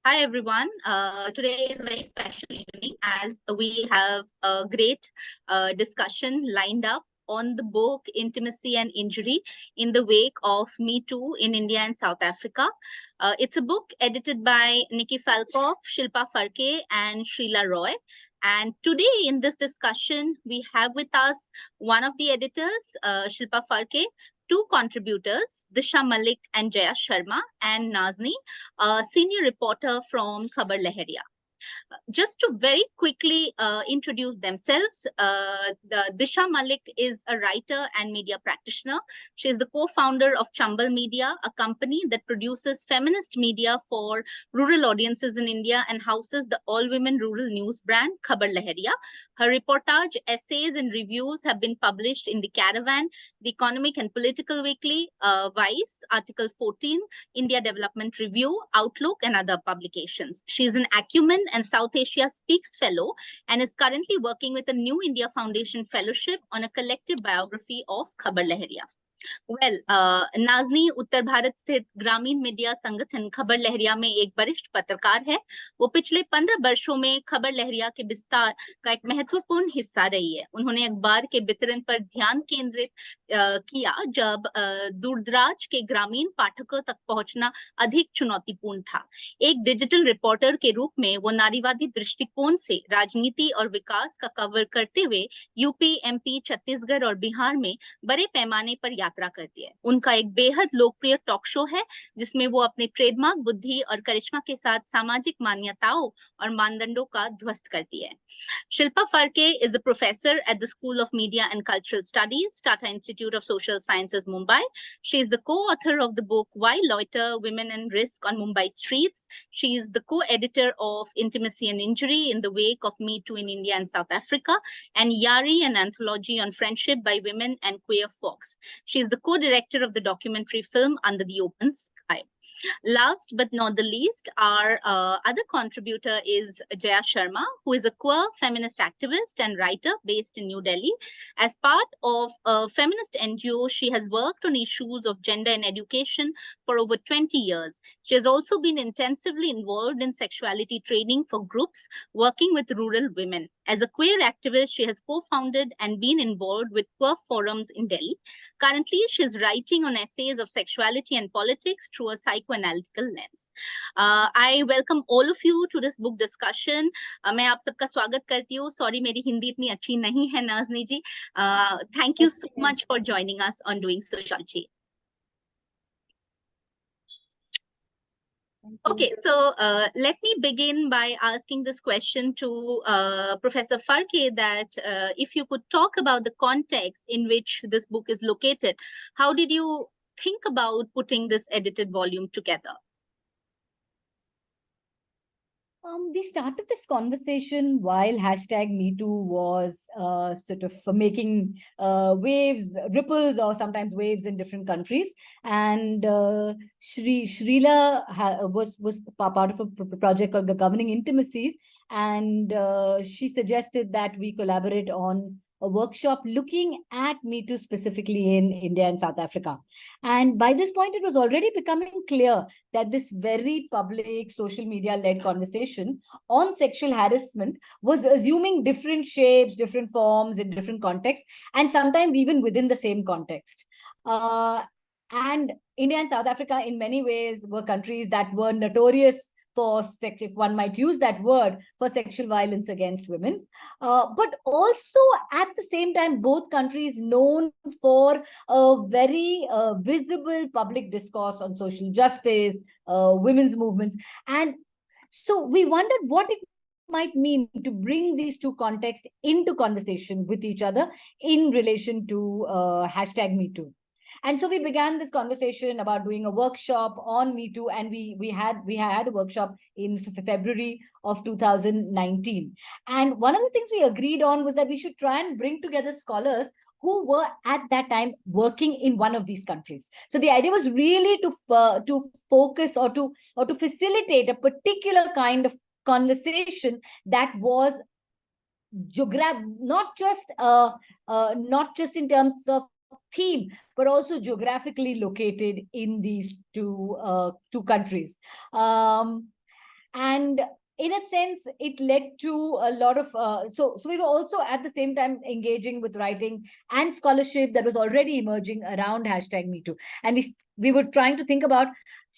Hi everyone. Today is a very special evening as we have a great discussion lined up on the book Intimacy and Injury in the Wake of Me Too in India and South Africa. It's a book edited by Nicky Falkof, Shilpa Phadke, and Srila Roy. And today in this discussion, we have with us one of the editors, Shilpa Phadke, two contributors, Disha Mullick and Jaya Sharma, and Nazni, a senior reporter from Khabar Lahariya. Just to very quickly introduce themselves, Disha Mullick is a writer and media practitioner. She is the co-founder of Chambal Media, a company that produces feminist media for rural audiences in India and houses the all-women rural news brand Khabar Lahariya. Her reportage, essays, and reviews have been published in The Caravan, The Economic and Political Weekly, Vice, Article 14, India Development Review, Outlook, and other publications. She is an Acumen and South Asia Speaks Fellow and is currently working with a New India Foundation Fellowship on a collective biography of Khabar Lahariya. Nazni उत्तर भारत स्थित ग्रामीण media संगठन खबर लहरिया में एक वरिष्ठ पत्रकार है। वो पिछले 15 वर्षों में खबर लहरिया के विस्तार का एक महत्वपूर्ण हिस्सा रही है। उन्होंने अखबार के वितरण पर ध्यान केंद्रित किया जब दूरदराज के ग्रामीण पाठकों तक पहुंचना अधिक चुनौतीपूर्ण था। एक डिजिटल रिपोर्टर के रूप में वो नारीवादी दृष्टिकोण से राजनीति और विकास का कवर करते हुए यूपी, एमपी, छत्तीसगढ़ और बिहार में बड़े पैमाने पर यात्रा करती है। उनका एक बेहद लोकप्रिय टॉक शो है जिसमें वो अपने ट्रेडमार्क बुद्धि और करिश्मा के साथ सामाजिक मान्यताओं और मानदंडों का ध्वस्त करती है। Shilpa Phadke is a professor at the School of Media and Cultural Studies, Tata Institute of Social Sciences, Mumbai. She is the co-author of the book Why Loiter? Women and Risk on Mumbai Streets. She is the co-editor of Intimacy and Injury in the Wake of Me Too in India and South Africa, and Yari, an anthology on friendship by women and queer folks. She is the co-director of the documentary film Under the Open Sky. Last but not the least, our other contributor is Jaya Sharma, who is a queer feminist activist and writer based in New Delhi. As part of a feminist NGO, she has worked on issues of gender and education for over 20 years. She has also been intensively involved in sexuality training for groups working with rural women. As a queer activist, she has co-founded and been involved with queer forums in Delhi. Currently, she is writing on essays of sexuality and politics through a psychoanalytical lens. I welcome all of you to this book discussion. मैं आप सबका स्वागत करती हूँ. Sorry, मेरी हिंदी इतनी अच्छी नहीं है, नाज़नी जी. Thank you so much for joining us on Doing Sociology. Okay, so let me begin by asking this question to Professor Phadke that if you could talk about the context in which this book is located, how did you think about putting this edited volume together? We started this conversation while #MeToo was sort of making waves, ripples, or sometimes waves in different countries. And Srila was part of a project called Governing Intimacies, and she suggested that we collaborate on a workshop looking at Me Too specifically in India and South Africa. And by this point, it was already becoming clear that this very public social media-led conversation on sexual harassment was assuming different shapes, different forms in different contexts, and sometimes even within the same context. And India and South Africa, in many ways, were countries that were notorious for sex, if one might use that word, for sexual violence against women. But also at the same time, both countries known for a very visible public discourse on social justice, women's movements. And so we wondered what it might mean to bring these two contexts into conversation with each other in relation to #MeToo. And so we began this conversation about doing a workshop on Me Too, and we had a workshop in February of 2019. And one of the things we agreed on was that we should try and bring together scholars who were at that time working in one of these countries. So the idea was really to focus or to facilitate a particular kind of conversation that was not just in terms of theme, but also geographically located in these two countries. And in a sense, it led to a lot of so we were also at the same time engaging with writing and scholarship that was already emerging around hashtag Me Too. And we were trying to think about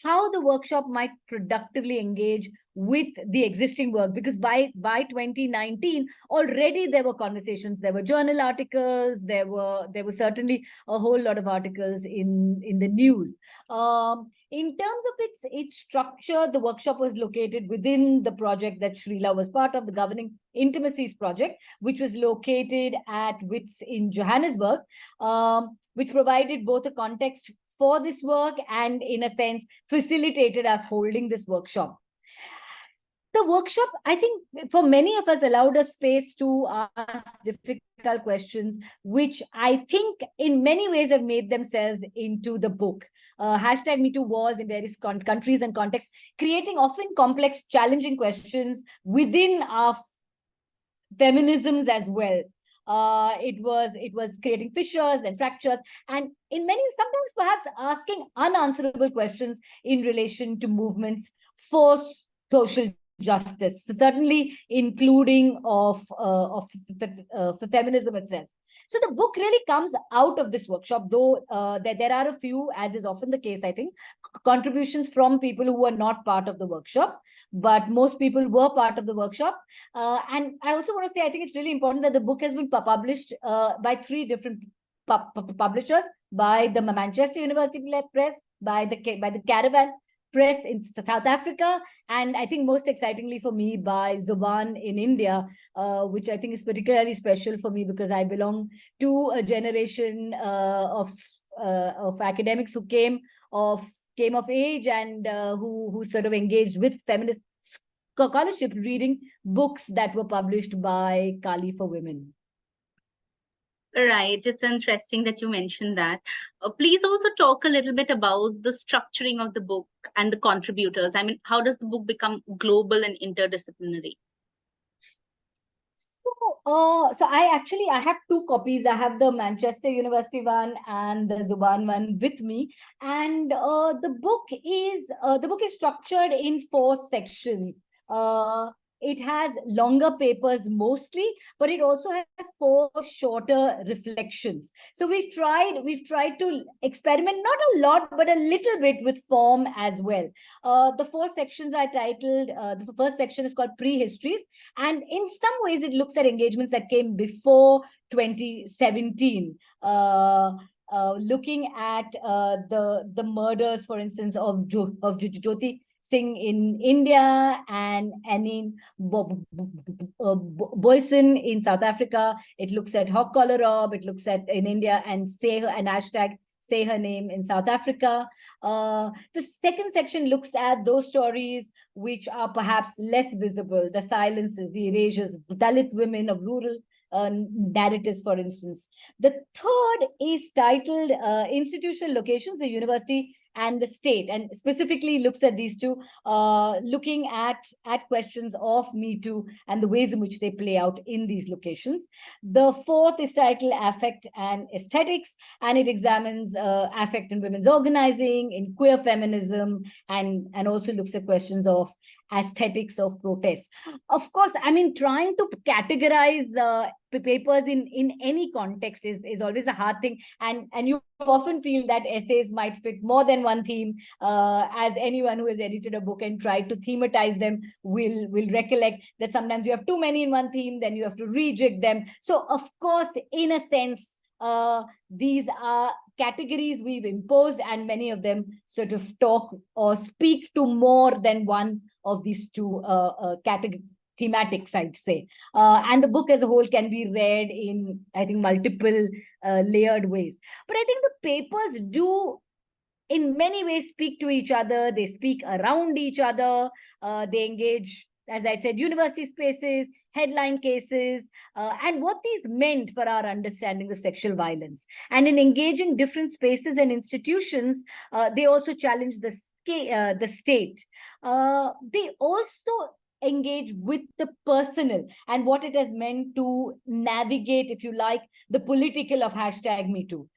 how the workshop might productively engage with the existing work, because by 2019 already there were conversations, there were journal articles, there were certainly a whole lot of articles in the news. In terms of its structure, the workshop was located within the project that Srila was part of, the Governing Intimacies project, which was located at WITS in Johannesburg, which provided both a context for this work and, in a sense, facilitated us holding this workshop. The workshop, I think, for many of us allowed us space to ask difficult questions, which I think in many ways have made themselves into the book. Hashtag Me Too was in various countries and contexts, creating often complex, challenging questions within our feminisms as well. It was creating fissures and fractures, and in many, sometimes perhaps asking unanswerable questions in relation to movements for social justice, certainly including of feminism itself. So the book really comes out of this workshop, though there are a few, as is often the case, I think, contributions from people who were not part of the workshop, but most people were part of the workshop. And I also want to say, I think it's really important that the book has been published by three different publishers, by the Manchester University Press, by the Caravan Press in South Africa, and I think most excitingly for me, by Zuban in India, which I think is particularly special for me because I belong to a generation of academics who came of age and who sort of engaged with feminist scholarship, reading books that were published by Kali for Women. Right. It's interesting that you mentioned that. Please also talk a little bit about the structuring of the book and the contributors. I mean, how does the book become global and interdisciplinary? So I have two copies. I have the Manchester University one and the Zuban one with me. And the book is structured in 4 sections. It has longer papers mostly, but it also has 4 shorter reflections. So we've tried to experiment, not a lot, but a little bit with form as well. The 4 sections are titled, the first section is called Prehistories, and in some ways it looks at engagements that came before 2017. Looking at the murders, for instance, of Jyoti Singh in India and in Boyson in South Africa. It looks at Hok Rob. It looks at in India and hashtag say her name in South Africa. The second section looks at those stories which are perhaps less visible, the silences, the erasures, Dalit women of rural narratives, for instance. The third is titled Institutional Locations, the University and the State, and specifically looks at these two, looking at questions of Me Too and the ways in which they play out in these locations. The fourth is titled Affect and Aesthetics, and it examines affect in women's organizing, in queer feminism, and also looks at questions of aesthetics of protest. Of course, I mean, trying to categorize papers in any context is always a hard thing, and you often feel that essays might fit more than one theme, as anyone who has edited a book and tried to thematize them will recollect that sometimes you have too many in one theme, then you have to rejig them. So of course, in a sense, these are categories we've imposed, and many of them sort of talk or speak to more than one of these two thematics, I'd say. And the book as a whole can be read in, I think, multiple layered ways. But I think the papers do in many ways speak to each other. They speak around each other. They engage, as I said, university spaces, headline cases, and what these meant for our understanding of sexual violence. And in engaging different spaces and institutions, they also challenge the state. They also engage with the personal and what it has meant to navigate, if you like, the political of hashtag Me Too.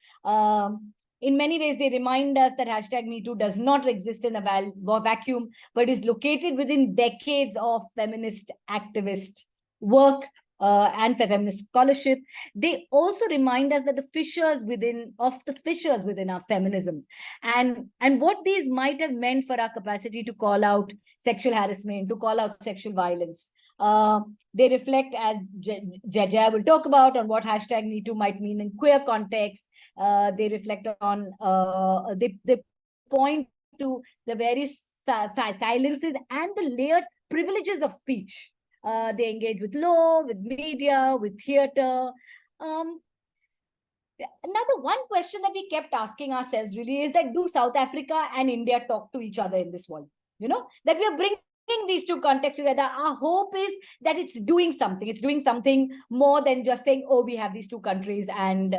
In many ways, they remind us that hashtag Me Too does not exist in a vacuum, but is located within decades of feminist activist work and feminist scholarship. They also remind us that the fissures within our feminisms, and what these might have meant for our capacity to call out sexual harassment, to call out sexual violence. Uh, they reflect, as Jaya will talk about, on what hashtag Me Too might mean in queer contexts. They reflect on, they point to the various silences and the layered privileges of speech. They engage with law, with media, with theater. Another one question that we kept asking ourselves really is that, do South Africa and India talk to each other in this world? That we are bringing these two contexts together. Our hope is that it's doing something. It's doing something more than just saying, oh, we have these two countries and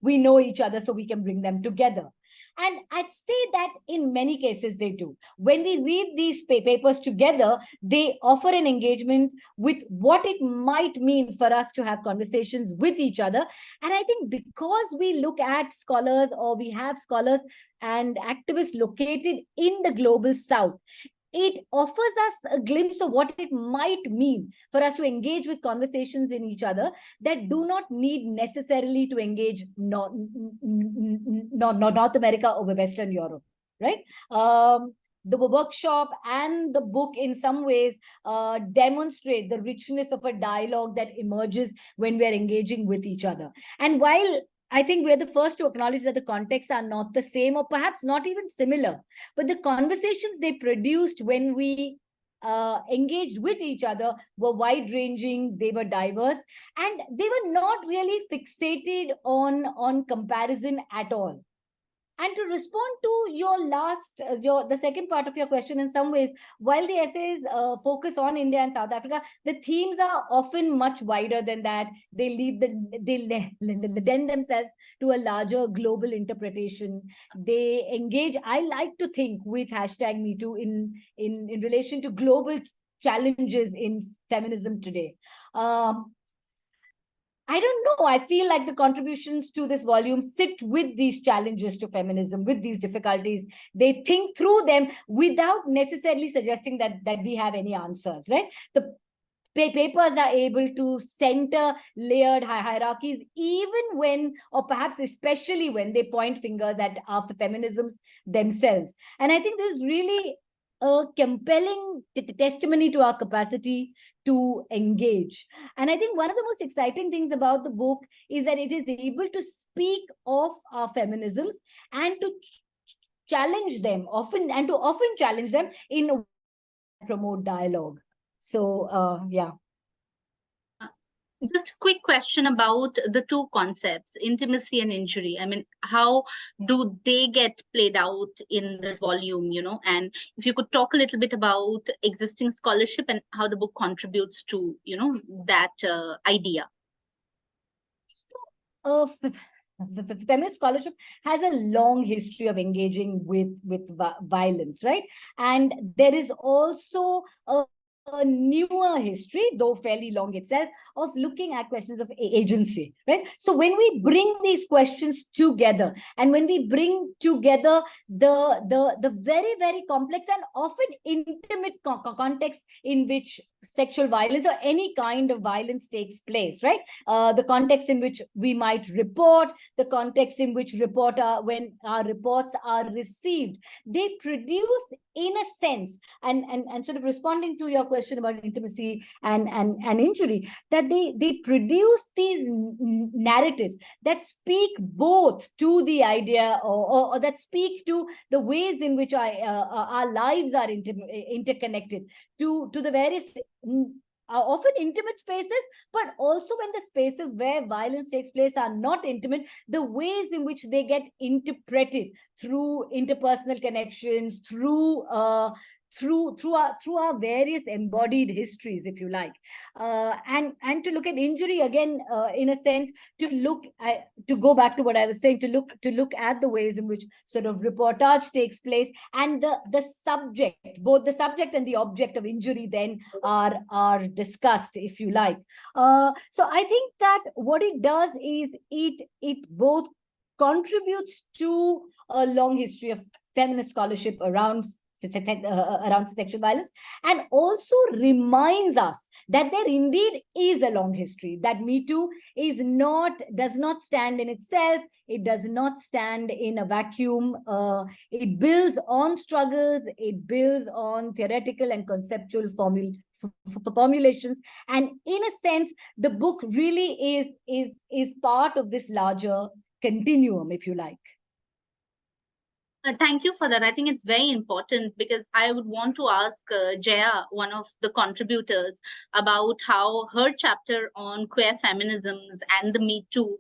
we know each other, so we can bring them together. And I'd say that in many cases they do. When we read these papers together, they offer an engagement with what it might mean for us to have conversations with each other. And I think because we look at scholars, or we have scholars and activists located in the global south, it offers us a glimpse of what it might mean for us to engage with conversations in each other that do not need necessarily to engage North America or Western Europe, right? The workshop and the book in some ways demonstrate the richness of a dialogue that emerges when we are engaging with each other. And while I think we're the first to acknowledge that the contexts are not the same, or perhaps not even similar, but the conversations they produced when we engaged with each other were wide-ranging, they were diverse, and they were not really fixated on comparison at all. And to respond to your the second part of your question, in some ways, while the essays focus on India and South Africa, the themes are often much wider than that. They lend themselves to a larger global interpretation. They engage, I like to think, with hashtag Me Too in relation to global challenges in feminism today. I don't know. I feel like the contributions to this volume sit with these challenges to feminism, with these difficulties. They think through them without necessarily suggesting that we have any answers, right? The papers are able to center layered hierarchies, even when, or perhaps especially when, they point fingers at our feminisms themselves. And I think this is really a compelling testimony to our capacity to engage. And I think one of the most exciting things about the book is that it is able to speak of our feminisms and to challenge them often challenge them in a way that promote dialogue. So yeah. Just a quick question about the two concepts, intimacy and injury. I mean, how do they get played out in this volume, and if you could talk a little bit about existing scholarship and how the book contributes to, that idea. So, feminist scholarship has a long history of engaging with violence, right? And there is also a newer history, though fairly long itself, of looking at questions of agency, right? So when we bring these questions together, and when we bring together the very, very complex and often intimate context in which sexual violence or any kind of violence takes place, right? The context in which we might report, the context in which when our reports are received, they produce, in a sense, and sort of responding to your question about intimacy and injury, that they produce these narratives that speak both to the idea, or that speak to the ways in which our lives are interconnected, to the various often intimate spaces, but also when the spaces where violence takes place are not intimate, the ways in which they get interpreted through interpersonal connections, through our various embodied histories, if you like, and to look at injury again, in a sense, to go back to what I was saying, to look at the ways in which sort of reportage takes place, and the subject, both the subject and the object of injury then are discussed, if you like. So I think that what it does is it both contributes to a long history of feminist scholarship around sexual violence, and also reminds us that there indeed is a long history, that Me Too does not stand in itself. It does not stand in a vacuum. It builds on struggles. It builds on theoretical and conceptual formulations. And in a sense, the book really is part of this larger continuum, if you like. Thank you for that. I think it's very important because I would want to ask Jaya, one of the contributors, about how her chapter on queer feminisms and the Me Too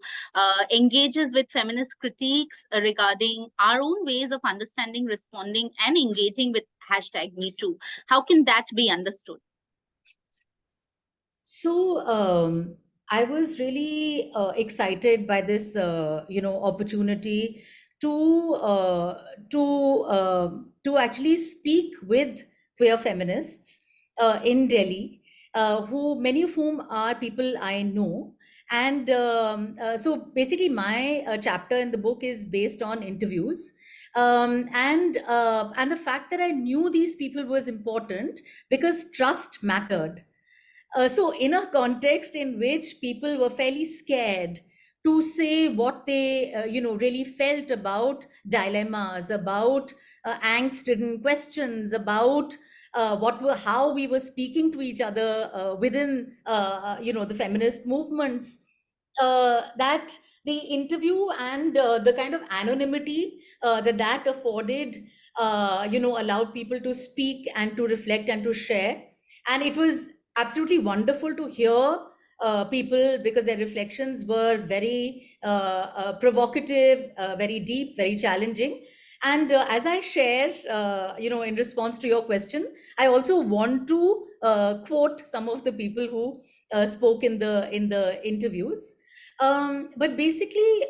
engages with feminist critiques regarding our own ways of understanding, responding, and engaging with hashtag Me Too. How can that be understood? So I was really excited by this, opportunity to uh, to to actually speak with queer feminists in Delhi, who many of whom are people I know. And so basically, my chapter in the book is based on interviews. And the fact that I knew these people was important because trust mattered. So, in a context in which people were fairly scared to say what they, really felt about dilemmas, about angst-ridden questions, about how we were speaking to each other within, the feminist movements, that the interview and the kind of anonymity that afforded, allowed people to speak and to reflect and to share. And it was absolutely wonderful to hear people, because their reflections were very provocative, very deep, very challenging. And as I share, in response to your question, I also want to quote some of the people who spoke in the interviews. But basically,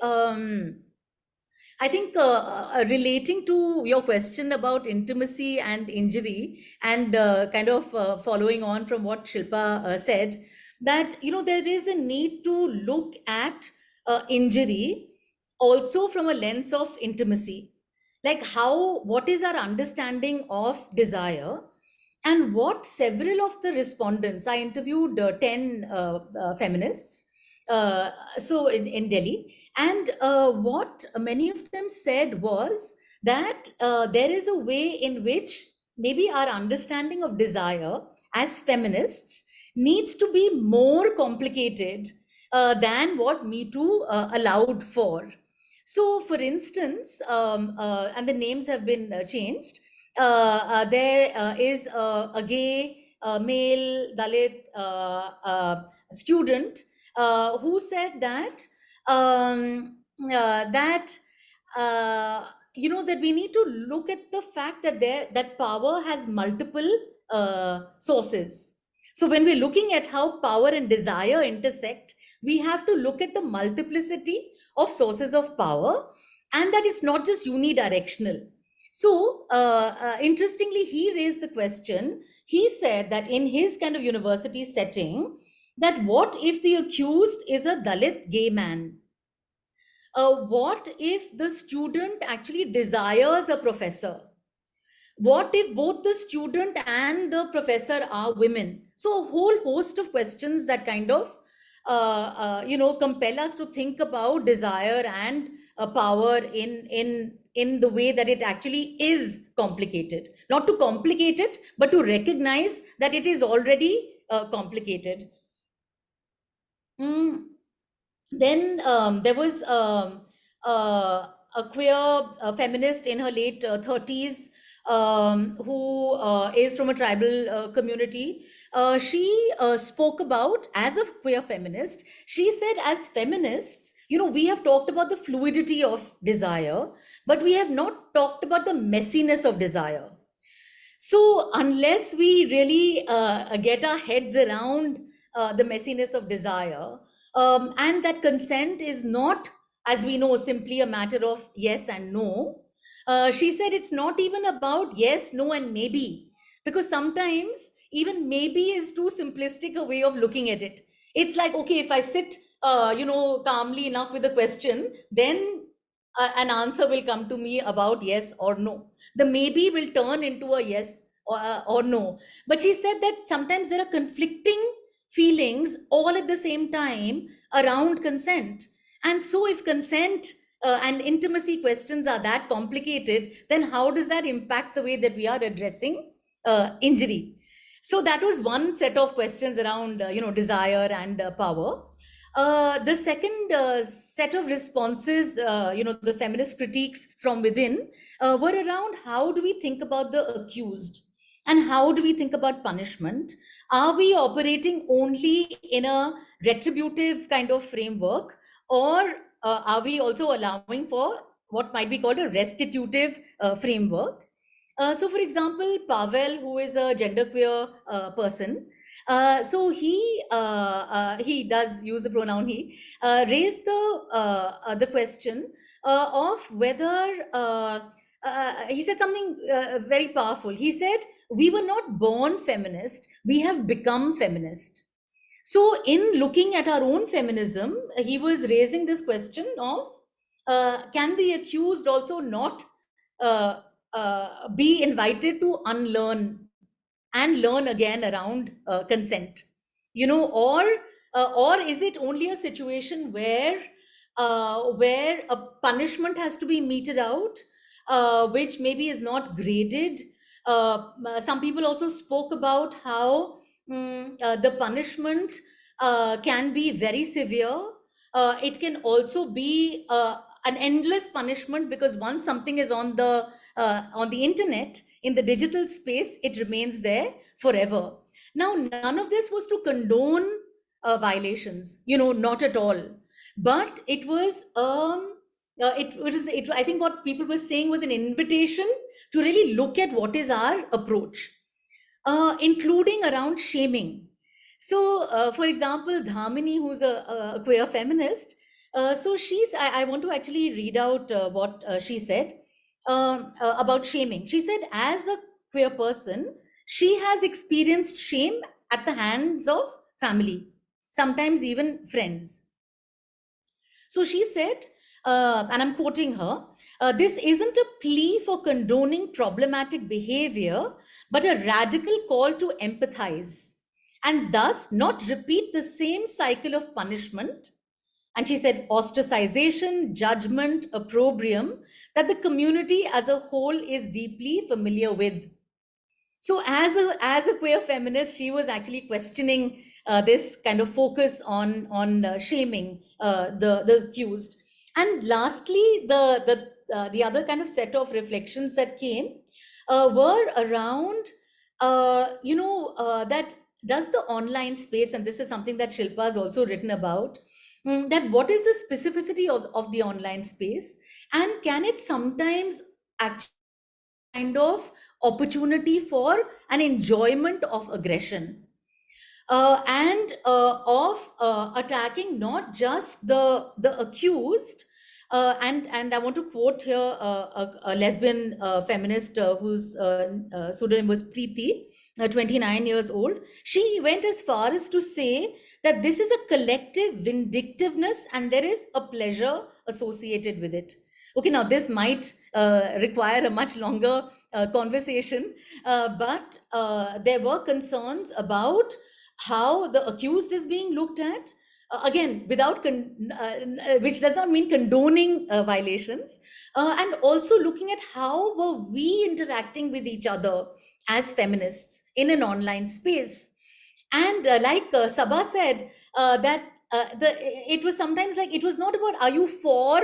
I think relating to your question about intimacy and injury, and kind of following on from what Shilpa said, that there is a need to look at injury also from a lens of intimacy, like what is our understanding of desire, and what several of the respondents, I interviewed 10 feminists, so in Delhi, and what many of them said was that there is a way in which maybe our understanding of desire as feminists needs to be more complicated than what Me Too allowed for. So, for instance, and the names have been changed. There is a gay male Dalit student who said that that that we need to look at the fact that that power has multiple sources. So when we're looking at how power and desire intersect, we have to look at the multiplicity of sources of power, and that it's not just unidirectional. So interestingly, he raised the question. He said that in his kind of university setting, that what if the accused is a Dalit gay man? What if the student actually desires a professor? What if both the student and the professor are women? So a whole host of questions that kind of compel us to think about desire and power in the way that it actually is complicated. Not to complicate it, but to recognize that it is already complicated. Then there was a queer feminist in her late 30s, who is from a tribal community. She spoke about, as a queer feminist, she said, as feminists, we have talked about the fluidity of desire, but we have not talked about the messiness of desire. So unless we really get our heads around the messiness of desire, and that consent is not, as we know, simply a matter of yes and no. She said it's not even about yes, no, and maybe, because sometimes even maybe is too simplistic a way of looking at it. It's like, okay, if I sit, calmly enough with the question, then an answer will come to me about yes or no. The maybe will turn into a yes or no. But she said that sometimes there are conflicting feelings all at the same time around consent. And so, if consent and intimacy questions are that complicated, then how does that impact the way that we are addressing injury? So that was one set of questions around desire and power. The second set of responses, the feminist critiques from within, were around how do we think about the accused and how do we think about punishment? Are we operating only in a retributive kind of framework, or are we also allowing for what might be called a restitutive framework? So, for example, Pavel, who is a genderqueer person, he does use the pronoun he, raised the question of whether he said something very powerful. He said, "We were not born feminist; we have become feminist." So, in looking at our own feminism, he was raising this question of can the accused also not be invited to unlearn and learn again around consent, or is it only a situation where a punishment has to be meted out, which maybe is not graded. Some people also spoke about how the punishment can be very severe. It can also be an endless punishment, because once something is on the internet, in the digital space, it remains there forever. Now, none of this was to condone violations, not at all. But it was, I think what people were saying was an invitation to really look at what is our approach, including around shaming. So, for example, Dhamini, who's a queer feminist, I want to actually read out what she said about shaming. She said, as a queer person, she has experienced shame at the hands of family, sometimes even friends. So she said, and I'm quoting her, this isn't a plea for condoning problematic behavior, but a radical call to empathize and thus not repeat the same cycle of punishment. And she said, ostracization, judgment, opprobrium that the community as a whole is deeply familiar with. So, as a queer feminist, she was actually questioning this kind of focus on shaming the accused. And lastly, the other kind of set of reflections that came were around, that does the online space, and this is something that Shilpa has also written about, that what is the specificity of the online space, and can it sometimes actually kind of opportunity for an enjoyment of aggression, and of attacking not just the accused. And I want to quote here a lesbian feminist whose pseudonym was Preeti, 29 years old. She went as far as to say that this is a collective vindictiveness and there is a pleasure associated with it. Okay, now this might require a much longer conversation, but there were concerns about how the accused is being looked at. Again, which does not mean condoning violations, and also looking at how were we interacting with each other as feminists in an online space. And like Sabha said, that it was sometimes like it was not about are you for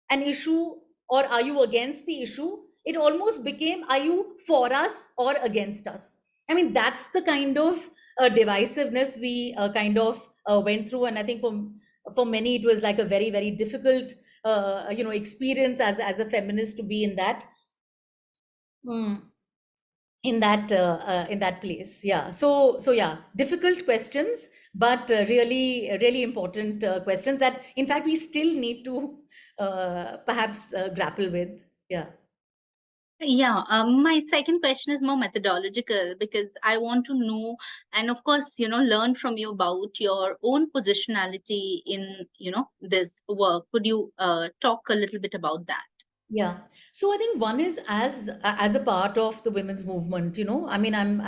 an issue or are you against the issue. It almost became, are you for us or against us? I mean, that's the kind of divisiveness we kind of went through. And I think for many, it was like a very, very difficult, experience as a feminist to be in that. In that place. Yeah, so yeah, difficult questions, but really really important questions that in fact we still need to perhaps grapple with. Yeah. Yeah, my second question is more methodological because I want to know, and of course, learn from you about your own positionality in, this work. Could you talk a little bit about that? Yeah. So I think one is as a part of the women's movement, I mean, I'm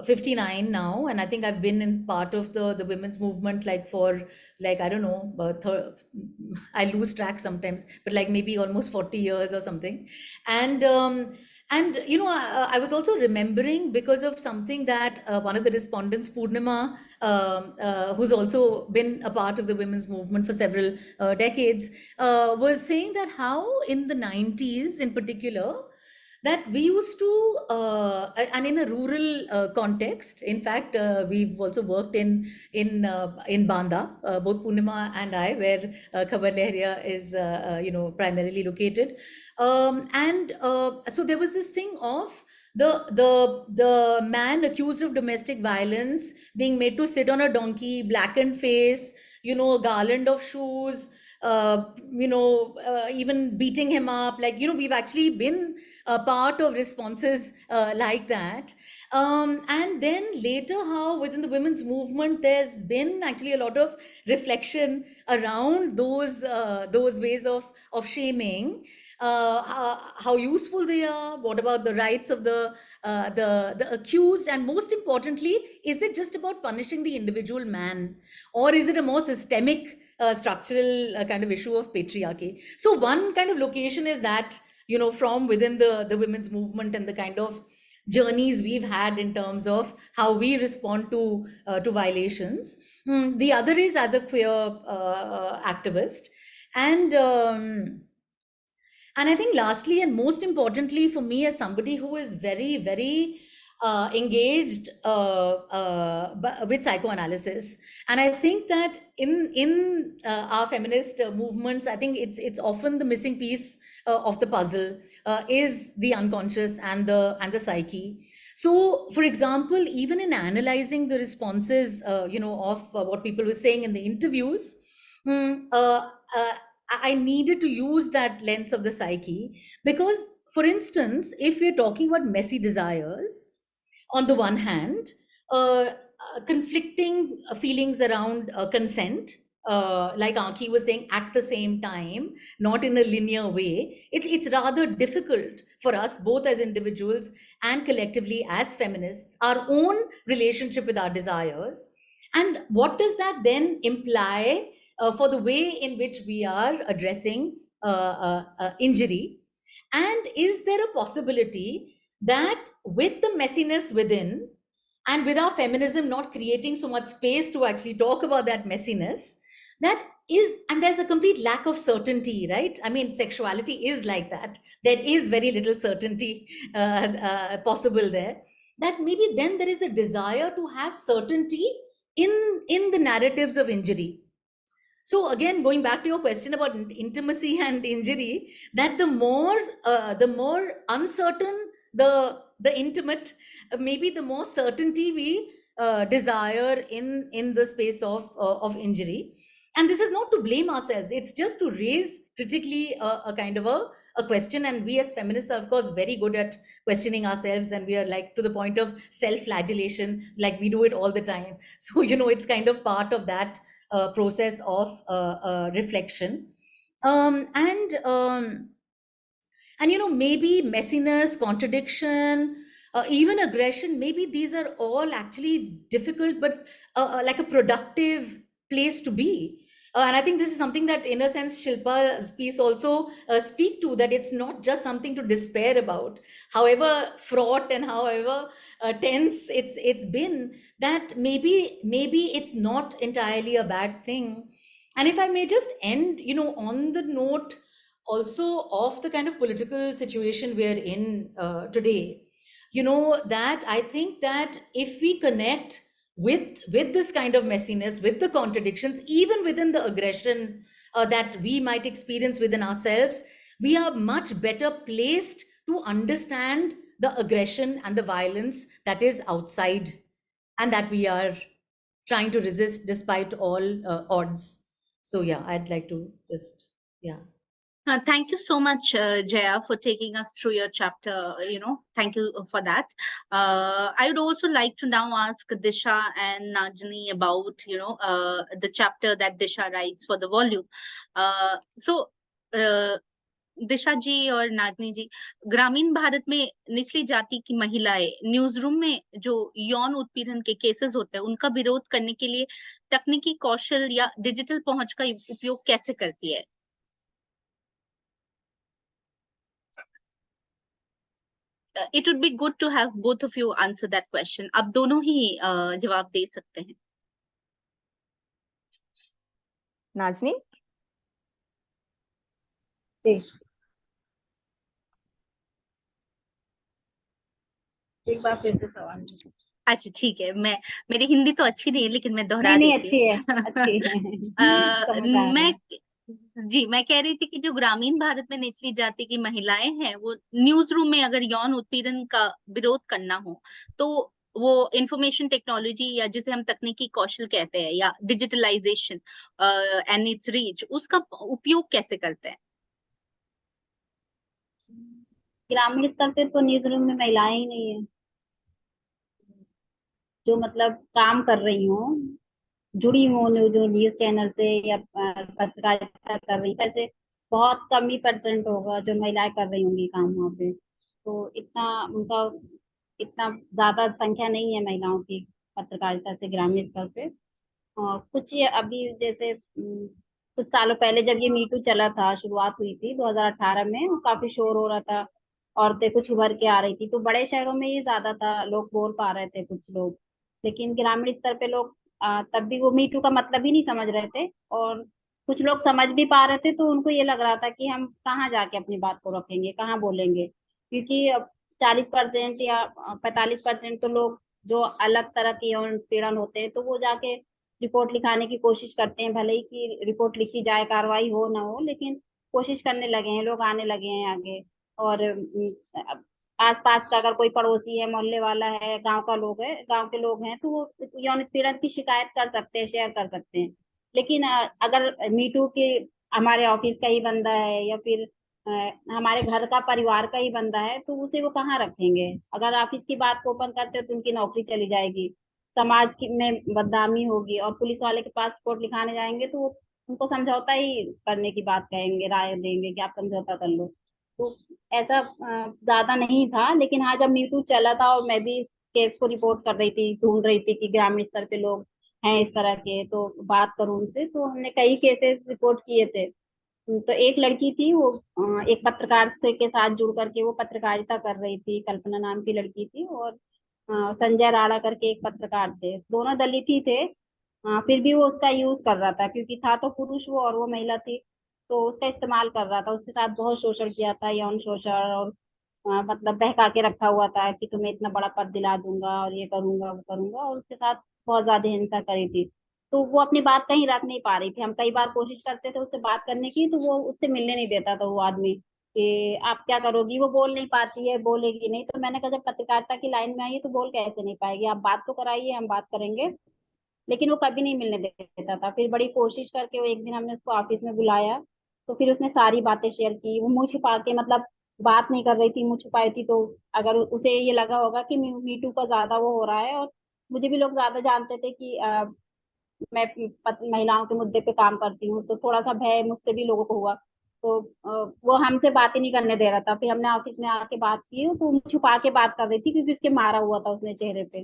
59 now, and I think I've been in part of the women's movement like for like I don't know, I lose track sometimes, but like maybe almost 40 years or something. And I was also remembering because of something that one of the respondents, Purnima, who's also been a part of the women's movement for several decades, was saying that how in the 90s in particular, that we used to and in a rural context. In fact, we've also worked in Banda, both Punima and I, where Khabar Lahariya is primarily located. And so there was this thing of the man accused of domestic violence being made to sit on a donkey, blackened face, a garland of shoes, even beating him up. Like, we've actually been a part of responses like that. And then later, how within the women's movement, there's been actually a lot of reflection around those ways of shaming, how useful they are. What about the rights of the accused? And most importantly, is it just about punishing the individual man, or is it a more systemic, structural kind of issue of patriarchy? So one kind of location is that, from within the women's movement and the kind of journeys we've had in terms of how we respond to violations. The other is as a queer activist. And um, and I think lastly and most importantly for me, as somebody who is very, very engaged with psychoanalysis, and I think that in our feminist movements, I think it's often the missing piece of the puzzle is the unconscious and the psyche. So, for example, even in analyzing the responses, of what people were saying in the interviews, mm, uh, uh, I needed to use that lens of the psyche because, for instance, if we're talking about messy desires, on the one hand, conflicting feelings around consent, like Anki was saying, at the same time, not in a linear way, it's rather difficult for us, both as individuals and collectively as feminists, our own relationship with our desires. And what does that then imply for the way in which we are addressing injury? And is there a possibility that with the messiness within, and with our feminism not creating so much space to actually talk about that messiness, that is, and there's a complete lack of certainty, right? I mean, sexuality is like that. There is very little certainty possible there. That maybe then there is a desire to have certainty in the narratives of injury. So again, going back to your question about intimacy and injury, that the more uncertain the intimate, maybe the more certainty we desire in the space of injury. And this is not to blame ourselves; it's just to raise critically a kind of a question. And we as feminists are, of course, very good at questioning ourselves, and we are like to the point of self-flagellation, like we do it all the time. So it's kind of part of that process of reflection. um, and um, and maybe messiness, contradiction, even aggression, maybe these are all actually difficult, but like a productive place to be. And I think this is something that, in a sense, Shilpa's piece also speak to, that it's not just something to despair about, however fraught and however tense it's been, that maybe it's not entirely a bad thing. And if I may just end, on the note also of the kind of political situation we're in today, that I think that if we connect with this kind of messiness, with the contradictions, even within the aggression that we might experience within ourselves, we are much better placed to understand the aggression and the violence that is outside, and that we are trying to resist despite all odds. So yeah, I'd like to just, yeah. Thank you so much, Jaya, for taking us through your chapter. Thank you for that. I would also like to now ask Disha and Nazni about, the chapter that Disha writes for the volume. So, दिशा जी और नागनी जी, ग्रामीण भारत में निचली जाति की महिलाएं news room में जो यौन उत्पीड़न के केसेस होते हैं उनका विरोध करने के लिए तकनीकी कौशल या डिजिटल पहुंच का उपयोग कैसे करती है? It would be good to have both of you answer that question. आप दोनों ही जवाब दे सकते हैं. नाज़नी? जी, एक बार फिर से सवाल। अच्छा ठीक है, मेरी हिंदी तो अच्छी नहीं है लेकिन मैं दोहरा नहीं देती अच्छी है, हूँ. अच्छी है। समझ आ रहा है। मैं कह रही थी कि जो ग्रामीण भारत में निचली जाति की महिलाएं हैं वो न्यूज रूम में अगर यौन उत्पीड़न का विरोध करना हो तो वो इंफॉर्मेशन टेक्नोलॉजी या जिसे हम तकनीकी कौशल कहते हैं या डिजिटलाइजेशन एंड इट्स रीच, उसका उपयोग कैसे करते हैं? ग्रामीण स्तर पे तो न्यूज रूम में महिलाएं ही नहीं है जो मतलब काम कर रही हूँ, जुड़ी हूँ जो न्यूज चैनल से या पत्रकारिता कर रही, ऐसे बहुत कम ही परसेंट होगा जो महिलाएं कर रही होंगी काम वहाँ पे। तो इतना उनका इतना ज्यादा संख्या नहीं है महिलाओं की पत्रकारिता से ग्रामीण स्तर पे। कुछ ये अभी जैसे कुछ सालों पहले जब ये मीटू चला था, शुरुआत हुई थी 2018 में, काफी शोर हो रहा था, औरतें कुछ उभर के आ रही थी, तो बड़े शहरों में ये ज्यादा था, लोग बोल पा रहे थे कुछ लोग। लेकिन ग्रामीण स्तर पे लोग तब भी वो मीटू का मतलब ही नहीं समझ रहे थे, और कुछ लोग समझ भी पा रहे थे तो उनको ये लग रहा था कि हम कहाँ जाके अपनी बात को रखेंगे, कहाँ बोलेंगे, क्योंकि 40% या 45% तो लोग जो अलग तरह के यौन उत्पीड़न होते हैं तो वो जाके रिपोर्ट लिखाने की कोशिश करते हैं, भले ही कि रिपोर्ट लिखी जाए, कार्रवाई हो ना हो, लेकिन कोशिश करने लगे हैं, लोग आने लगे हैं आगे। और आसपास का अगर कोई पड़ोसी है, मोहल्ले वाला है, गांव का लोग है, गांव के लोग हैं, तो वो यौन उत्पीड़न की शिकायत कर सकते हैं, शेयर कर सकते हैं। लेकिन अगर मीटू के हमारे ऑफिस का ही बंदा है या फिर हमारे घर का परिवार का ही बंदा है तो उसे वो कहाँ रखेंगे? अगर ऑफिस की बात को ओपन करते हो तो उनकी नौकरी चली जाएगी, समाज की में बदनामी होगी, और पुलिस वाले के पास रिपोर्ट लिखाने जाएंगे तो वो उनको समझौता ही करने की बात कहेंगे, राय देंगे कि आप समझौता कर लो। तो ऐसा ज्यादा नहीं था, लेकिन हाँ जब मीटू चला था और मैं भी इस केस को रिपोर्ट कर रही थी, ढूंढ रही थी कि ग्रामीण स्तर पे लोग हैं इस तरह के, तो बात करूं उनसे, तो हमने कई केसेस रिपोर्ट किए थे। तो एक लड़की थी, वो एक पत्रकार से के साथ जुड़ करके वो पत्रकारिता कर रही थी, कल्पना नाम की लड़की थी, और संजय राणा करके एक पत्रकार थे, दोनों दलित ही थे। फिर भी वो उसका यूज कर रहा था, क्योंकि था तो पुरुष वो और वो महिला थी, तो उसका इस्तेमाल कर रहा था, उसके साथ बहुत शोषण किया था, यौन शोषण, और मतलब बहका के रखा हुआ था कि तुम्हें इतना बड़ा पद दिला दूंगा और ये करूंगा वो करूंगा, और उसके साथ बहुत ज्यादा हिंसा करी थी। तो वो अपनी बात कहीं रख नहीं पा रही थी, हम कई बार कोशिश करते थे उससे बात करने की, तो वो उससे मिलने नहीं देता था वो आदमी, कि आप क्या करोगी, वो बोल नहीं पाती है, बोलेगी नहीं। तो मैंने कहा जब पत्रकारिता की लाइन में आई है तो बोल कैसे नहीं पाएगी, आप बात तो कराइए, हम बात करेंगे। लेकिन वो कभी नहीं मिलने देता था। फिर बड़ी कोशिश करके वो एक दिन हमने उसको ऑफिस में बुलाया, तो फिर उसने सारी बातें शेयर की, वो मुंह छिपा के मतलब बात नहीं कर रही थी, मुंह छुपाई थी। तो अगर उसे ये लगा होगा कि मीटू का ज्यादा वो हो रहा है, और मुझे भी लोग ज्यादा जानते थे कि मैं महिलाओं के मुद्दे पे काम करती हूँ, तो थोड़ा सा भय मुझसे भी लोगों को हुआ। तो वो हमसे बात ही नहीं करने दे रहा था। फिर हमने ऑफिस में आके बात की, तो वो छुपा के बात कर रही थी क्योंकि उसके मारा हुआ था उसने चेहरे पे।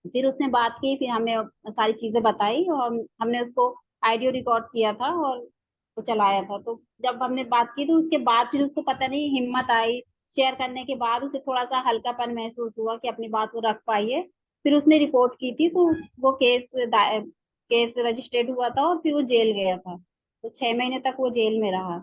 फिर उसने बात की, फिर हमें सारी चीजें बताई, और हमने उसको ऑडियो रिकॉर्ड किया था और वो चलाया था। तो जब हमने बात की तो उसके बाद फिर उसको पता नहीं हिम्मत आई, शेयर करने के बाद उसे थोड़ा सा हल्कापन महसूस हुआ कि अपनी बात वो रख पाई है। फिर उसने रिपोर्ट की थी, तो वो केस रजिस्टर्ड हुआ था, और फिर वो जेल गया था, तो 6 महीने तक वो जेल में रहा।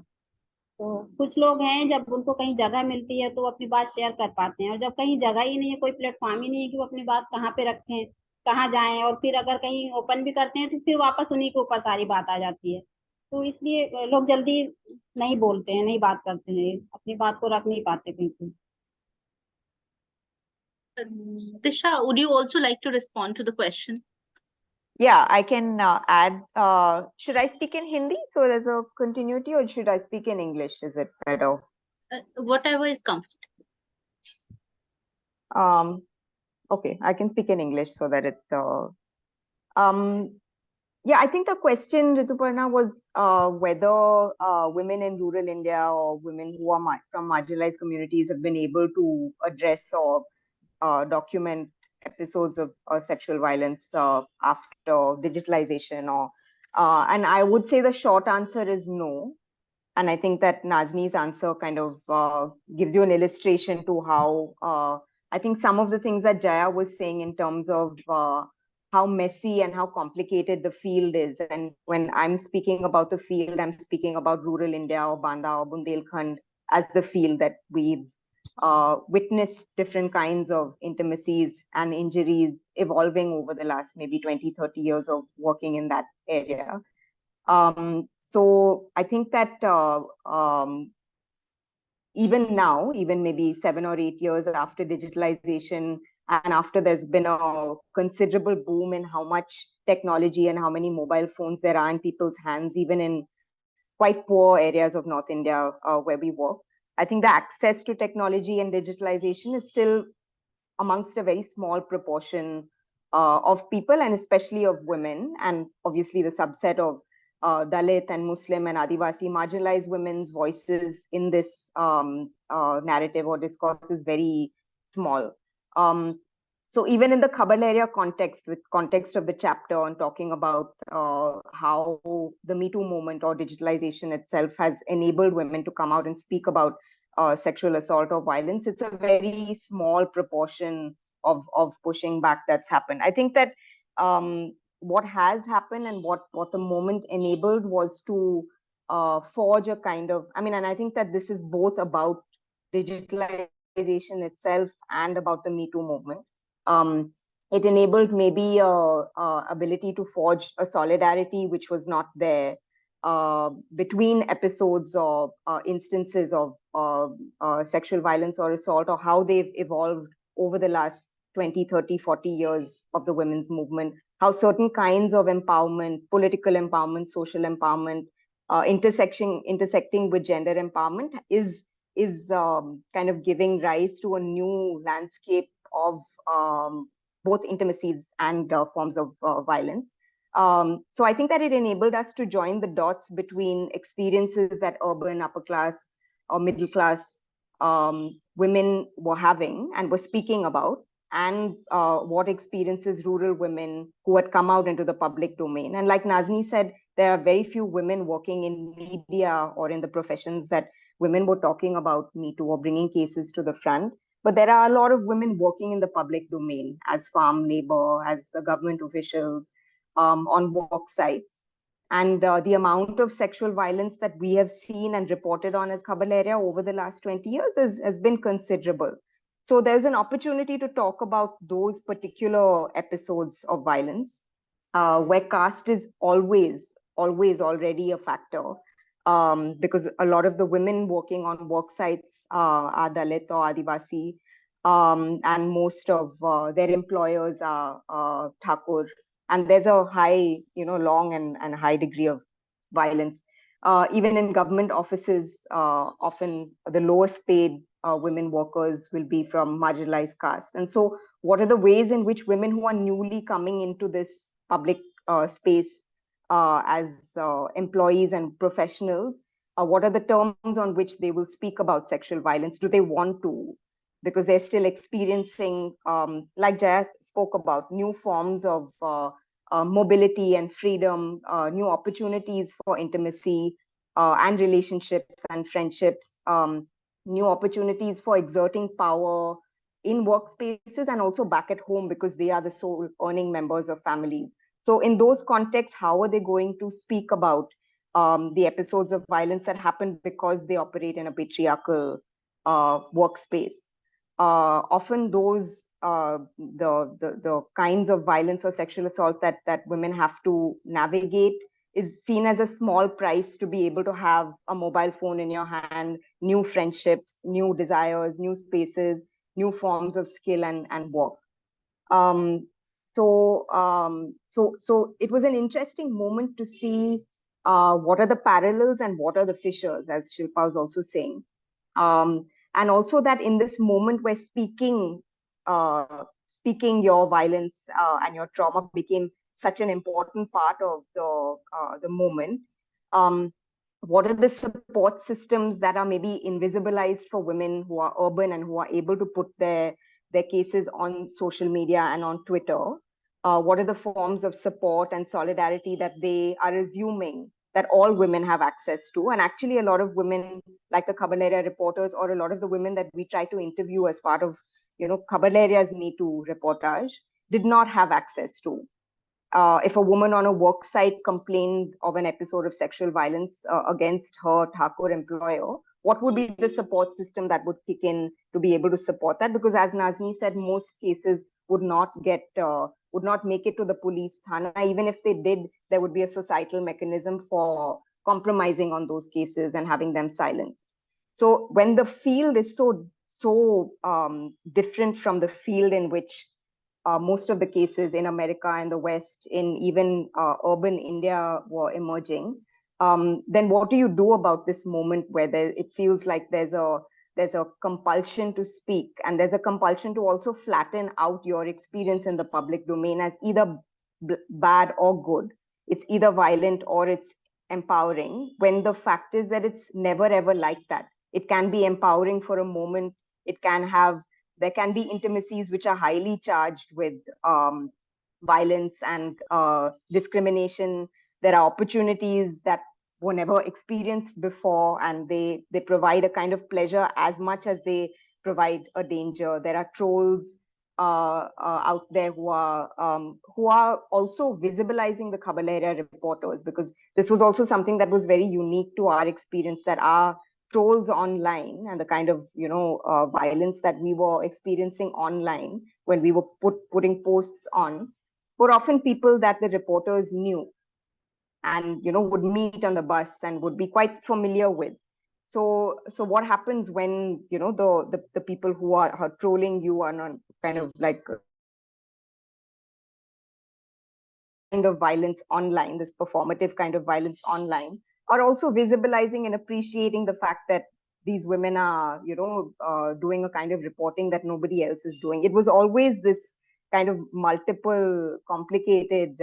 तो कुछ लोग हैं जब उनको कहीं जगह मिलती है तो वो अपनी बात शेयर कर पाते हैं, और जब कहीं जगह ही नहीं है, कोई प्लेटफॉर्म ही नहीं है कि वो अपनी बात कहाँ पे रखें, कहाँ जाएं, और फिर अगर कहीं ओपन भी करते हैं तो फिर वापस उन्हीं के ऊपर सारी बात आ जाती है। तो इसलिए लोग जल्दी नहीं बोलते हैं, नहीं बात करते हैं, अपनी बात को रख नहीं पाते कहीं पे। Disha, would you also like to respond to the question? Yeah, I can add. Should I speak in Hindi so there's a continuity, or should I speak in English? Is it better? Whatever is comfortable. Okay, I can speak in English so that it's um yeah, I think the question, Rituparna, was whether women in rural India or women who are from marginalized communities have been able to address or document episodes of sexual violence after digitalization, or and I would say the short answer is no. And I think that Nazni's answer kind of gives you an illustration to how I think some of the things that Jaya was saying in terms of how messy and how complicated the field is. And when I'm speaking about the field, I'm speaking about rural India or Banda or Bundelkhand as the field that we've witnessed different kinds of intimacies and injuries evolving over the last maybe 20, 30 years of working in that area. So I think that even now, even maybe 7 or 8 years after digitalization, and after there's been a considerable boom in how much technology and how many mobile phones there are in people's hands, even in quite poor areas of North India where we work, I think the access to technology and digitalization is still amongst a very small proportion of people, and especially of women, and obviously the subset of Dalit and Muslim and Adivasi marginalized women's voices in this narrative or discourse is very small. So even in the Khabar Lahariya context, with context of the chapter on talking about how the Me Too movement or digitalization itself has enabled women to come out and speak about sexual assault or violence, it's a very small proportion of pushing back that's happened. I think that what has happened and what the moment enabled was to forge a kind of, I mean, and I think that this is both about digitalization itself and about the Me Too movement. It enabled maybe a ability to forge a solidarity which was not there between episodes or instances of sexual violence or assault, or how they've evolved over the last 20, 30, 40 years of the women's movement, how certain kinds of empowerment, political empowerment, social empowerment, intersecting with gender empowerment is kind of giving rise to a new landscape of both intimacies and forms of violence. So I think that it enabled us to join the dots between experiences that urban, upper class, or middle class women were having and were speaking about, and what experiences rural women who had come out into the public domain. And like Nazni said, there are very few women working in media or in the professions that women were talking about Me Too or bringing cases to the front. But there are a lot of women working in the public domain as farm labor, as government officials, on work sites. And the amount of sexual violence that we have seen and reported on as Khabar Lahariya over the last 20 years has been considerable. So there's an opportunity to talk about those particular episodes of violence where caste is always already a factor, because a lot of the women working on work sites are Dalit or Adivasi, and most of their employers are Thakur, and there's a high, long and high degree of violence. Even in government offices, often the lowest paid women workers will be from marginalized caste. And so, what are the ways in which women who are newly coming into this public space as employees and professionals, what are the terms on which they will speak about sexual violence? Do they want to? Because they're still experiencing, like Jaya spoke about, new forms of mobility and freedom, new opportunities for intimacy and relationships and friendships, new opportunities for exerting power in workspaces and also back at home, because they are the sole earning members of families. So in those contexts, how are they going to speak about the episodes of violence that happen because they operate in a patriarchal workspace? Often those the kinds of violence or sexual assault that women have to navigate is seen as a small price to be able to have a mobile phone in your hand, new friendships, new desires, new spaces, new forms of skill and work. So it was an interesting moment to see what are the parallels and what are the fissures, as Shilpa was also saying. And also that in this moment where speaking your violence and your trauma became such an important part of the moment. What are the support systems that are maybe invisibilized for women who are urban and who are able to put their cases on social media and on Twitter? What are the forms of support and solidarity that they are assuming that all women have access to? And actually, a lot of women, like the Khabar Lahariya reporters, or a lot of the women that we try to interview as part of, Khabar Lahariya's Me Too reportage, did not have access to. If a woman on a work site complained of an episode of sexual violence against her Thakur employer, what would be the support system that would kick in to be able to support that? Because as Nazni said, most cases would not make it to the police thana. Even if they did, there would be a societal mechanism for compromising on those cases and having them silenced. So when the field is so different from the field in which most of the cases in America and the West, in even urban India, were emerging, then what do you do about this moment where it feels like there's a compulsion to speak, and there's a compulsion to also flatten out your experience in the public domain as either bad or good. It's either violent or it's empowering, when the fact is that it's never ever like that. It can be empowering for a moment. There can be intimacies which are highly charged with violence and discrimination. There are opportunities that were never experienced before, and they provide a kind of pleasure as much as they provide a danger. There are trolls out there who are also visibilizing the Khabar Lahariya reporters, because this was also something that was very unique to our experience, that our trolls online and the kind of violence that we were experiencing online when we were putting posts on were often people that the reporters knew and would meet on the bus and would be quite familiar with. So what happens when the people who are trolling you are not kind of like kind of violence online, this performative kind of violence online, are also visibilizing and appreciating the fact that these women are, doing a kind of reporting that nobody else is doing. It was always this kind of multiple, complicated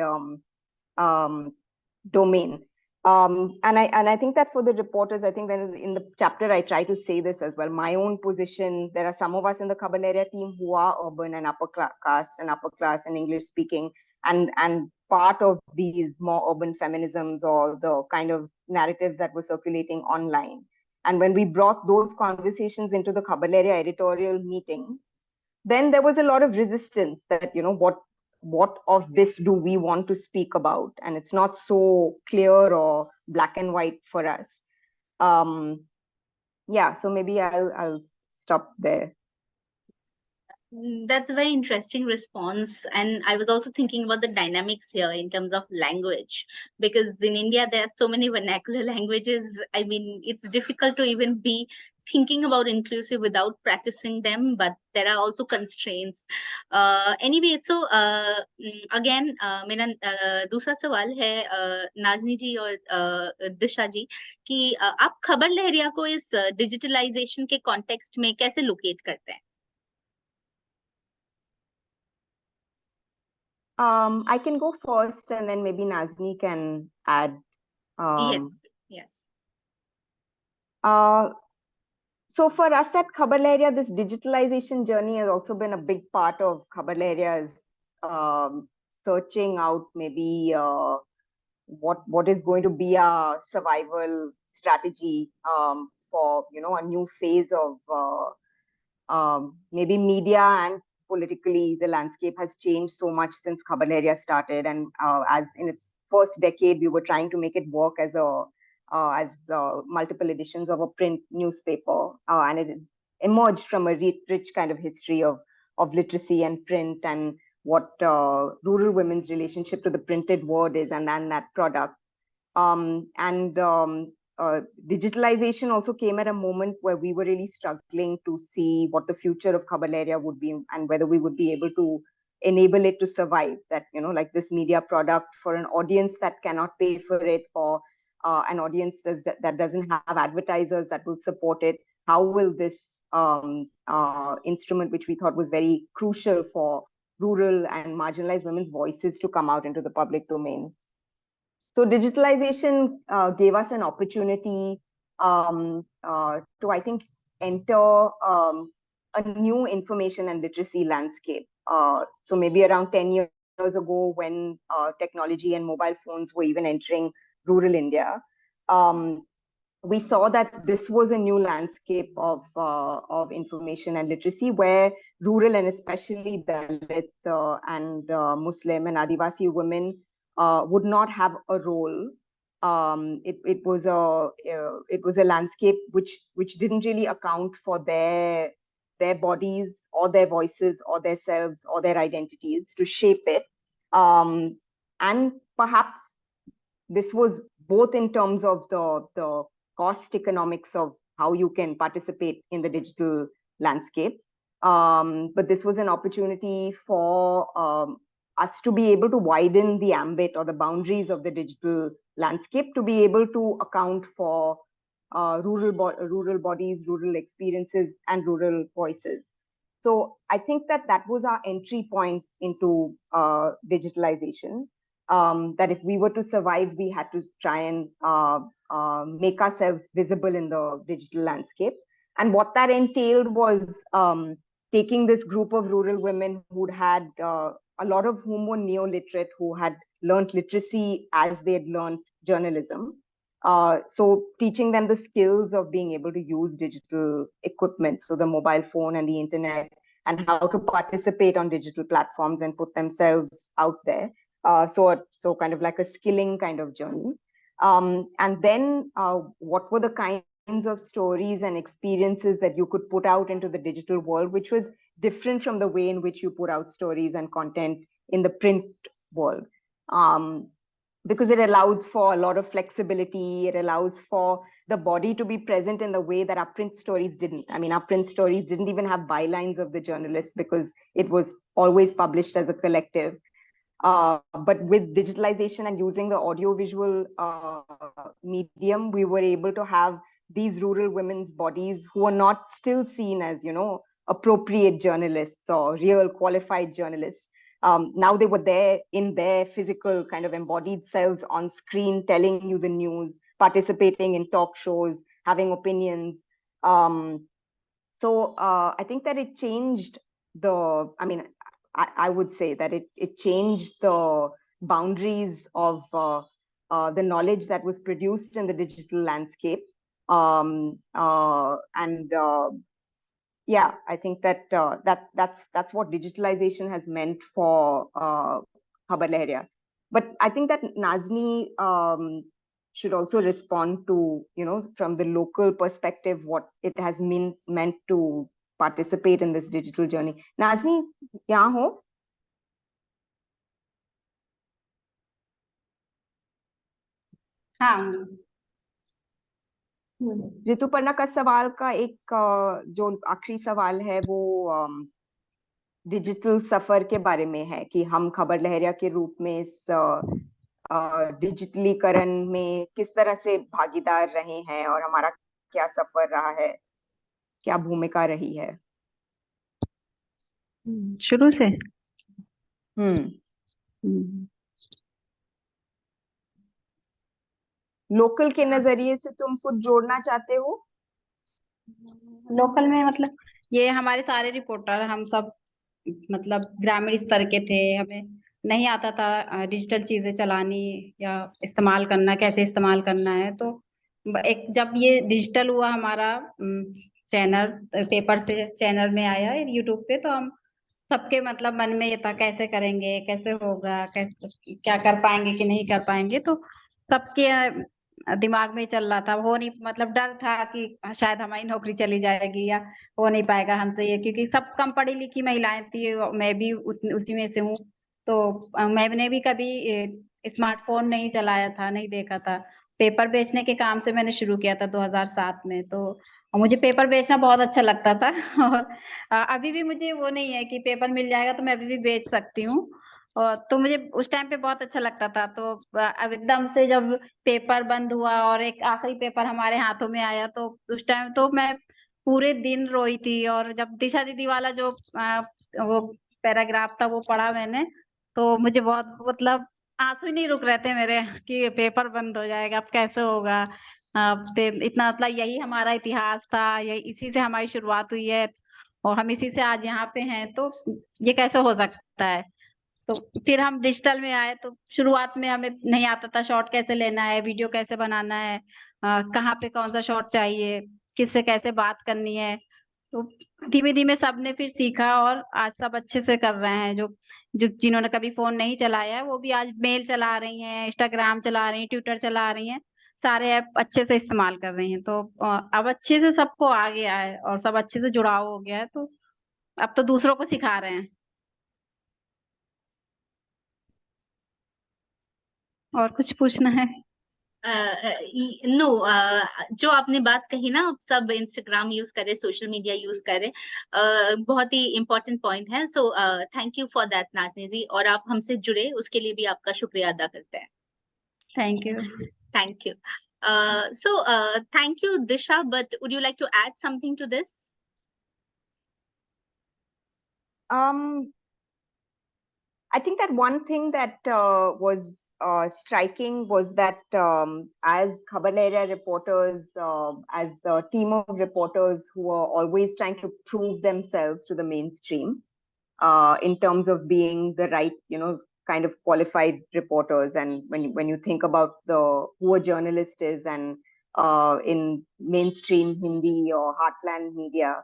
domain. And I think that for the reporters, I think that in the chapter I try to say this as well. My own position, there are some of us in the Khabar Lahariya team who are urban and upper caste and upper class and English speaking, and part of these more urban feminisms or the kind of narratives that were circulating online. And when we brought those conversations into the Khabar Lahariya editorial meetings, then there was a lot of resistance that, what of this do we want to speak about? And it's not so clear or black and white for us. Yeah, so maybe I'll stop there. That's a very interesting response. And I was also thinking about the dynamics here in terms of language, because in India, there are so many vernacular languages. I mean, it's difficult to even be thinking about inclusive without practicing them, but there are also constraints. Anyway, so again, मेरा दूसरा सवाल है नाजनी जी और दिशा जी कि आप खबर लहरिया को इस डिजिटलाइजेशन के कॉन्टेक्स्ट में कैसे लोकेट करते हैं? I can go first, and then maybe Nazni can add. Yes. So for us at Khabar Lahariya, this digitalization journey has also been a big part of Khabar Lahariya's searching out maybe what is going to be our survival strategy for a new phase of maybe media, and politically the landscape has changed so much since Khabar Lahariya started, and as in its first decade we were trying to make it work as multiple editions of a print newspaper, and it has emerged from a rich kind of history of literacy and print, and what rural women's relationship to the printed word is, and then that product. Digitalization also came at a moment where we were really struggling to see what the future of Khabar Lahariya would be, and whether we would be able to enable it to survive. That, like this media product for an audience that cannot pay for it, for an audience that doesn't have advertisers that will support it. How will this instrument, which we thought was very crucial for rural and marginalized women's voices to come out into the public domain? So digitalization gave us an opportunity to, I think, enter a new information and literacy landscape. So maybe around 10 years ago, when technology and mobile phones were even entering rural India, we saw that this was a new landscape of information and literacy, where rural and especially Dalit and Muslim and Adivasi women would not have a role. It was a landscape which didn't really account for their bodies or their voices or their selves or their identities to shape it. And perhaps this was both in terms of the cost economics of how you can participate in the digital landscape. But this was an opportunity for us to be able to widen the ambit or the boundaries of the digital landscape, to be able to account for rural bodies, rural experiences, and rural voices. So I think that was our entry point into digitalization. That if we were to survive, we had to try and make ourselves visible in the digital landscape. And what that entailed was taking this group of rural women who'd had, a lot of whom were neo-literate, who had learned literacy as they had learned journalism. So teaching them the skills of being able to use digital equipment, so the mobile phone and the internet, and how to participate on digital platforms and put themselves out there. So kind of like a skilling kind of journey. And then what were the kinds of stories and experiences that you could put out into the digital world, which was different from the way in which you put out stories and content in the print world. Because it allows for a lot of flexibility. It allows for the body to be present in the way that our print stories didn't. I mean, our print stories didn't even have bylines of the journalists because it was always published as a collective. But with digitalization and using the audiovisual medium, we were able to have these rural women's bodies who are not still seen as, appropriate journalists or real qualified journalists. Now they were there in their physical kind of embodied selves on screen, telling you the news, participating in talk shows, having opinions. So I think that it changed I would say that it changed the boundaries of the knowledge that was produced in the digital landscape. Yeah, I think that's what digitalization has meant for Khabar Lahariya. But I think that Nazni should also respond to, from the local perspective, what it has meant to participate in this digital journey. Nazni, yahan ho? हाँ ऋतुपर्णा का सवाल का एक जो आखिरी सवाल है वो डिजिटल सफर के बारे में है कि हम खबर लहरिया के रूप में इस डिजिटलीकरण में किस तरह से भागीदार रहे हैं और हमारा क्या सफर रहा है, क्या भूमिका रही है। शुरू से लोकल के नजरिए से तुम कुछ जोड़ना चाहते हो? लोकल में मतलब ये हमारे सारे रिपोर्टर हम सब मतलब ग्रामीण स्तर के थे, हमें नहीं आता था डिजिटल चीजें चलानी या इस्तेमाल करना, कैसे इस्तेमाल करना है। तो एक जब ये डिजिटल हुआ हमारा चैनल, पेपर से चैनल में आया यूट्यूब पे, तो हम सबके मतलब मन में ये था कैसे करेंगे, कैसे होगा, कैसे क्या कर पाएंगे कि नहीं कर पाएंगे। तो सबके दिमाग में चल रहा था, हो नहीं, मतलब डर था कि शायद हमारी नौकरी चली जाएगी या हो नहीं पाएगा हमसे ये, क्योंकि सब कम पढ़ी लिखी महिलाएं थी, मैं भी उसी में से हूँ। तो मैंने भी कभी स्मार्टफोन नहीं चलाया था, नहीं देखा था। पेपर बेचने के काम से मैंने शुरू किया था 2007 में। तो मुझे पेपर बेचना बहुत अच्छा लगता था और अभी भी मुझे वो नहीं है कि पेपर मिल जाएगा तो मैं अभी भी बेच सकती हूँ। और तो मुझे उस टाइम पे बहुत अच्छा लगता था। तो अब एकदम से जब पेपर बंद हुआ और एक आखिरी पेपर हमारे हाथों में आया तो उस टाइम तो मैं पूरे दिन रोई थी। और जब दिशा दीदी वाला जो वो पैराग्राफ था वो पढ़ा मैंने, तो मुझे बहुत मतलब आंसू ही नहीं रुक रहे थे मेरे कि पेपर बंद हो जाएगा, अब कैसे होगा। इतना मतलब यही हमारा इतिहास था, यही इसी से हमारी शुरुआत हुई है और हम इसी से आज यहाँ पे हैं, तो ये कैसे हो सकता है। तो फिर हम डिजिटल में आए तो शुरुआत में हमें नहीं आता था शॉट कैसे लेना है, वीडियो कैसे बनाना है, कहाँ पे कौन सा शॉट चाहिए, किससे कैसे बात करनी है। तो धीमे धीमे सबने फिर सीखा और आज सब अच्छे से कर रहे हैं। जो जो जिन्होंने कभी फोन नहीं चलाया है वो भी आज मेल चला रही हैं, इंस्टाग्राम चला रही हैं, ट्विटर चला रही हैं, सारे ऐप अच्छे से इस्तेमाल कर रही हैं। तो अब अच्छे से सबको आ गया है और सब अच्छे से जुड़ाव हो गया है, तो अब तो दूसरों को सिखा रहे हैं। और कुछ पूछना है? नो, जो आपने बात कही ना, सब इंस्टाग्राम यूज करे, सोशल मीडिया यूज करे, बहुत ही इम्पोर्टेंट पॉइंट है। So thank you for that Nazni ji, और आप हमसे जुड़े उसके लिए भी आपका शुक्रिया अदा करते हैं। Thank you. Thank you. So thank you, Disha, but would you like to add something to this? I think that one thing that was striking was that as Khabar Lahariya reporters, as a team of reporters who were always trying to prove themselves to the mainstream in terms of being the right, kind of qualified reporters. And when you think about who a journalist is, and in mainstream Hindi or heartland media,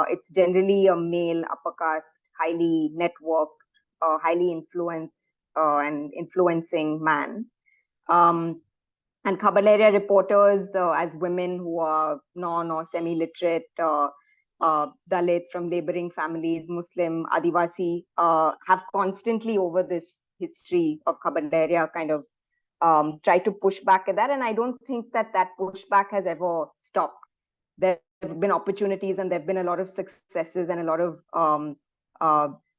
it's generally a male, upper caste, highly networked, highly influenced and influencing man. And Khabar Lahariya reporters as women who are non or semi-literate, Dalit, from laboring families, Muslim, Adivasi, have constantly over this history of Khabar Lahariya kind of tried to push back at that. And I don't think that pushback has ever stopped. There have been opportunities and there have been a lot of successes and a lot of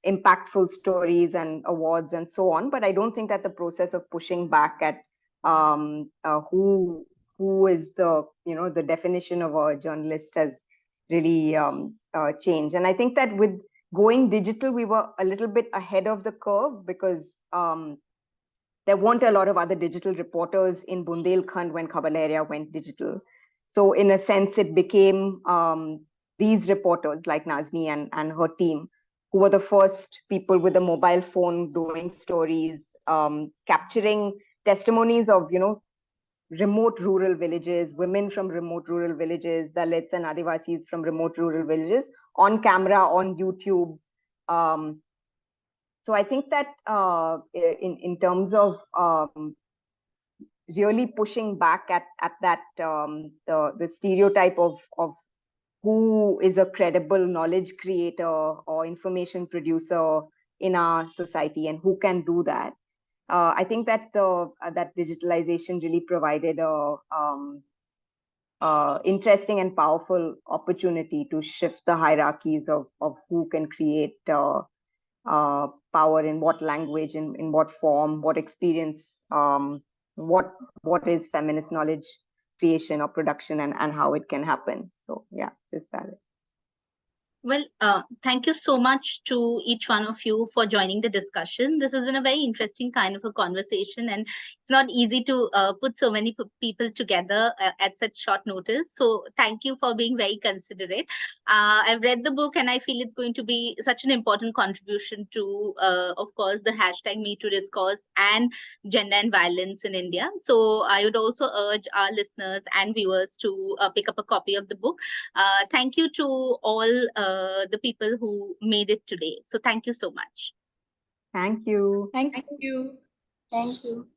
impactful stories and awards and so on. But I don't think that the process of pushing back at who is the definition of a journalist has really changed. And I think that with going digital, we were a little bit ahead of the curve because there weren't a lot of other digital reporters in Bundelkhand when Khabar Lahariya went digital. So in a sense, it became these reporters like Nazni and her team who were the first people with a mobile phone doing stories, capturing testimonies of, remote rural villages, women from remote rural villages, Dalits and Adivasis from remote rural villages on camera, on YouTube. So I think that in terms of really pushing back at that the stereotype of who is a credible knowledge creator or information producer in our society and who can do that. I think that that digitalization really provided a interesting and powerful opportunity to shift the hierarchies of who can create power in what language, in what form, what experience, what is feminist knowledge creation or production, and how it can happen. So yeah, just that. Well, thank you so much to each one of you for joining the discussion. This has been a very interesting kind of a conversation, and it's not easy to put so many people together at such short notice. So thank you for being very considerate. I've read the book and I feel it's going to be such an important contribution to, of course, the hashtag #MeToo discourse and gender and violence in India. So I would also urge our listeners and viewers to pick up a copy of the book. Thank you to all the people who made it today. So thank you so much. Thank you. Thank Thank you. Thank you.